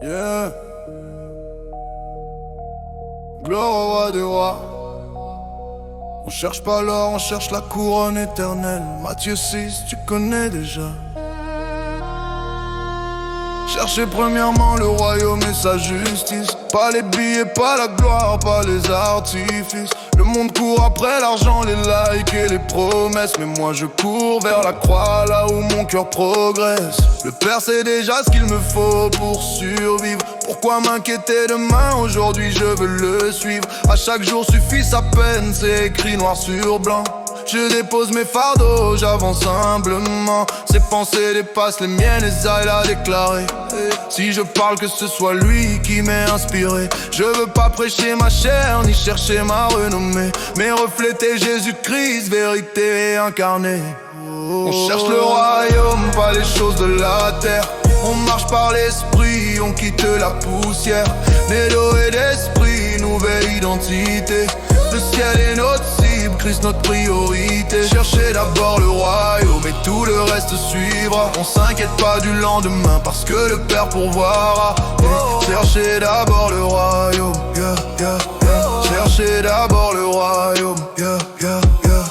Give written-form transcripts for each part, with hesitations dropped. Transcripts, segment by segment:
Yeah. Gloire au roi des rois. On cherche pas l'or, on cherche la couronne éternelle. Matthieu 6, tu connais déjà. Cherchez premièrement le royaume et sa justice. Pas les billets, pas la gloire, pas les artifices. Le monde court après l'argent, les likes et les promesses. Mais moi je cours vers la croix, là où mon cœur progresse. Le Père sait déjà ce qu'il me faut pour survivre. Pourquoi m'inquiéter demain? Aujourd'hui je veux le suivre. À chaque jour suffit sa peine, c'est écrit noir sur blanc. Je dépose mes fardeaux, j'avance humblement. Ses pensées dépassent les miennes, Esaïe l'a déclaré. Si je parle, que ce soit lui qui m'ait inspiré. Je veux pas prêcher ma chair, ni chercher ma renommée, mais refléter Jésus-Christ, vérité incarnée. On cherche le royaume, pas les choses de la terre. On marche par l'esprit, on quitte la poussière. Né d'eau et d'esprit, nouvelle identité. Le ciel est notre cible, Christ notre priorité. Cherchez d'abord le royaume et tout le reste suivra. On s'inquiète pas du lendemain parce que le Père pourvoira. Cherchez d'abord le royaume, yeah, yeah, yeah. Cherchez d'abord le royaume, yeah, yeah, yeah.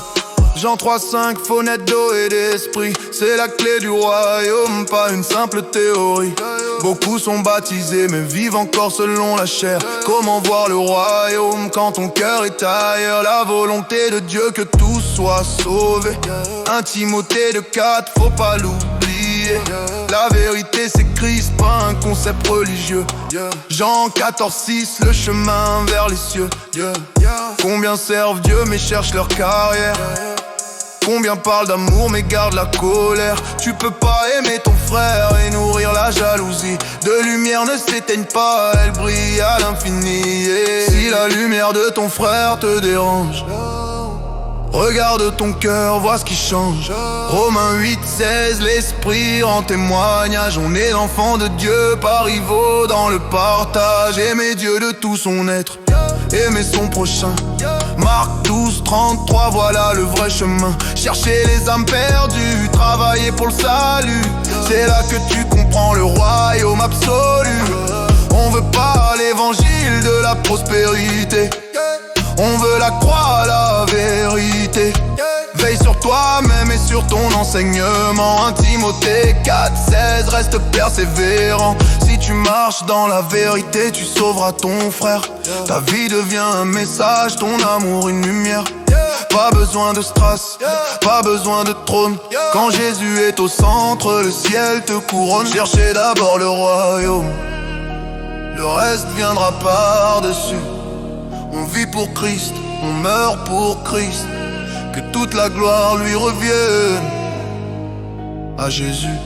Jean 3,5, faut naître d'eau et d'esprit. C'est la clé du royaume, pas une simple théorie. Beaucoup sont baptisés mais vivent encore selon la chair. Comment voir le royaume quand ton cœur est ailleurs? La volonté de Dieu que tous soient sauvés. 1 Timothée 2,4, faut pas l'oublier. La vérité c'est Christ, pas un concept religieux. Jean 14,6, le chemin vers les cieux. Combien servent Dieu mais cherchent leur carrière? Combien parlent d'amour mais gardent la colère? Tu peux pas aimer ton frère et nourrir la jalousie. Deux lumières ne s'éteignent pas, elles brillent à l'infini. Si la lumière de ton frère te dérange, regarde ton cœur, vois ce qui change. Romains 8,16, l'esprit rend témoignage. On est l'enfant de Dieu, pas rivaux dans le partage. Aimer Dieu de tout son être, aimer son prochain. Marc 12,33, voilà le vrai chemin. Chercher les âmes perdues, travailler pour le salut. C'est là que tu comprends le royaume absolu. On veut pas l'évangile de la prospérité, on veut la croix, la vérité. Veille sur toi-même et sur ton enseignement. 1 Timothée 4,16, reste persévérant. Si tu marches dans la vérité, tu sauveras ton frère. Ta vie devient un message, ton amour une lumière. Pas besoin de strass, pas besoin de trône. Quand Jésus est au centre, le ciel te couronne. Cherchez d'abord le royaume, le reste viendra par-dessus. On vit pour Christ, on meurt pour Christ. Que toute la gloire lui revienne à Jésus.